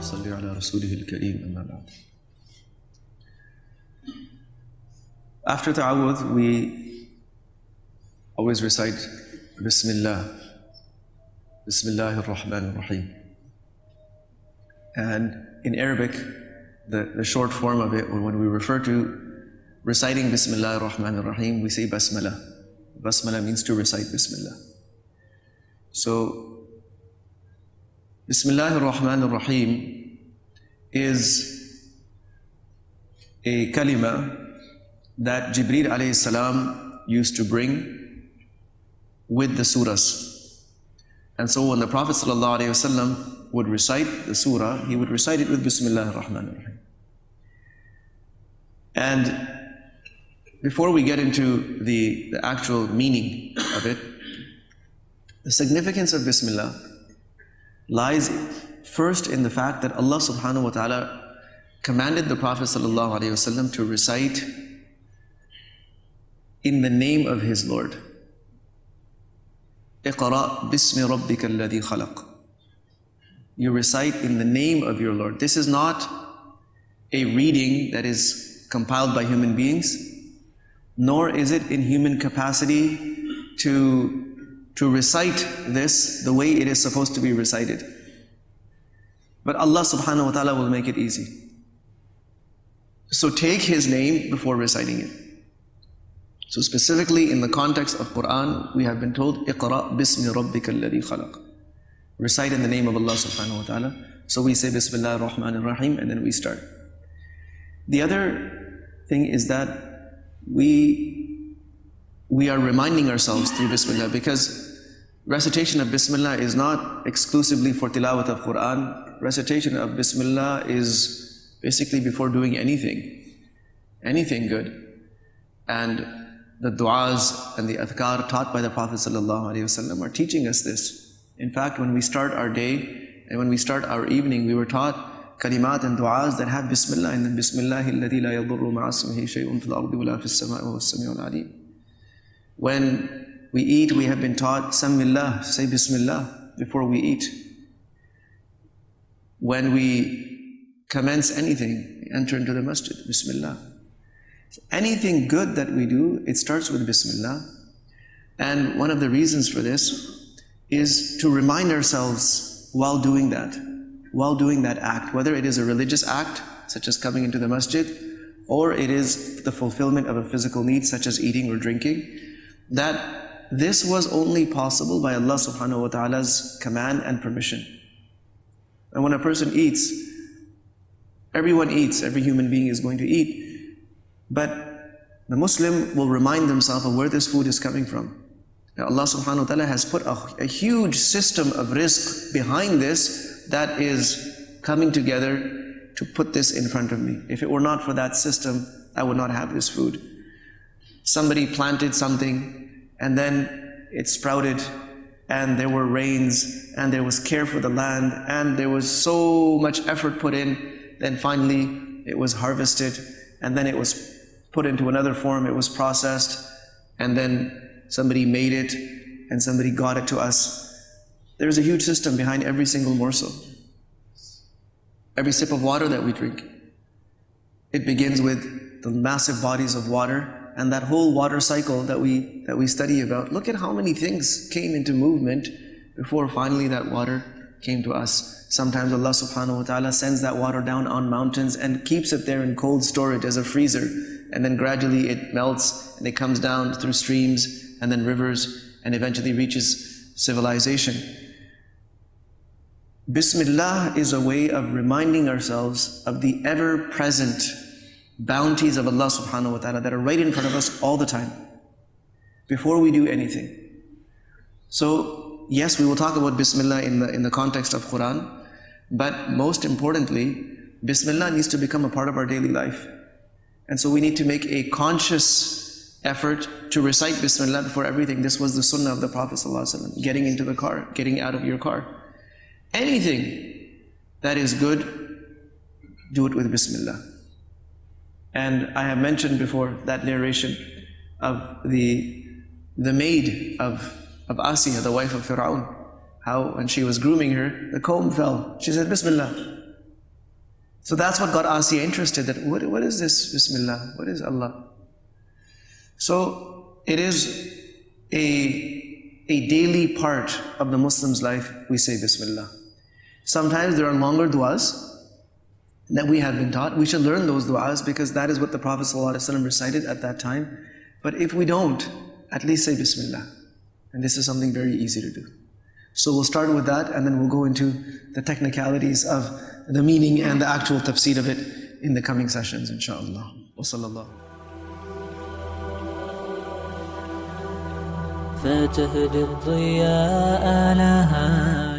صل على رسوله الكريم أما بعد. After ta'awudh, we always recite Bismillah, Bismillah ar-Rahman ar-Rahim. And in Arabic, the short form of it, when we refer to reciting Bismillah ar-Rahman ar-Rahim, we say Basmala. Basmala means to recite Bismillah. So, Bismillah ar-Rahman ar-Rahim is a kalima that Jibreel alayhi salam used to bring with the surahs. And so when the Prophet sallallahu alayhi wasallam would recite the surah, he would recite it with Bismillah ar-Rahman ar-Rahim. And before we get into the actual meaning of it, the significance of Bismillah lies first in the fact that Allah subhanahu wa ta'ala commanded the Prophet sallallahu alayhi wasallam to recite in the name of his Lord. Iqra bismi rabbika alladhi khalaq. You recite in the name of your Lord. This is not a reading that is compiled by human beings, nor is it in human capacity to recite this the way it is supposed to be recited. But Allah subhanahu wa ta'ala will make it easy. So take His name before reciting it. So specifically in the context of Quran, we have been told, Iqra bismi rabbika alladhi khalaq. Recite in the name of Allah subhanahu wa ta'ala. So we say Bismillah ar-Rahman ar-Rahim and then we start. The other thing is that we are reminding ourselves through Bismillah, because recitation of Bismillah is not exclusively for tilawat of Quran. Recitation of Bismillah is basically before doing anything good. And the du'as and the adhkar taught by the Prophet ﷺ are teaching us this. In fact, when we start our day and when we start our evening, we were taught kalimat and du'as that have Bismillah in them. Bismillahi alladhi la yadurru ma'a ismihi shay'un fil ardi wa la fis sama'i wa huwas sami'ul alim. When we eat, we have been taught Sammillah, say Bismillah before we eat. When we commence anything, we enter into the masjid, Bismillah. Anything good that we do, it starts with Bismillah. And one of the reasons for this is to remind ourselves while doing that act, whether it is a religious act, such as coming into the masjid, or it is the fulfillment of a physical need, such as eating or drinking, that this was only possible by Allah subhanahu wa ta'ala's command and permission. And when a person eats, everyone eats, every human being is going to eat. But the Muslim will remind themselves of where this food is coming from. Now Allah subhanahu wa ta'ala has put a huge system of rizq behind this that is coming together to put this in front of me. If it were not for that system, I would not have this food. Somebody planted something and then it sprouted and there were rains and there was care for the land and there was so much effort put in. Then finally it was harvested and then it was put into another form, it was processed, and then somebody made it and somebody got it to us. There's a huge system behind every single morsel. Every sip of water that we drink, it begins with the massive bodies of water and that whole water cycle that we study about. Look at how many things came into movement before finally that water came to us. Sometimes Allah subhanahu wa ta'ala sends that water down on mountains and keeps it there in cold storage as a freezer. And then gradually it melts and it comes down through streams and then rivers and eventually reaches civilization. Bismillah is a way of reminding ourselves of the ever-present bounties of Allah subhanahu wa ta'ala that are right in front of us all the time, before we do anything. So, yes, we will talk about Bismillah in the context of Quran, but most importantly, Bismillah needs to become a part of our daily life. And so we need to make a conscious effort to recite Bismillah before everything. This was the sunnah of the Prophet ﷺ. Getting into the car, getting out of your car. Anything that is good, do it with Bismillah. And I have mentioned before that narration of the maid of Asiya, the wife of Fir'aun, how when she was grooming her, the comb fell. She said, Bismillah. So that's what got Asiya interested, that what is this Bismillah? What is Allah? So it is a daily part of the Muslim's life, we say Bismillah. Sometimes there are longer du'as that we have been taught. We should learn those du'as because that is what the Prophet ﷺ recited at that time. But if we don't, at least say Bismillah. And this is something very easy to do. So we'll start with that and then we'll go into the technicalities of the meaning and the actual tafsir of it in the coming sessions, inshaAllah. Wa sallallahu. فتهدي الضياء لها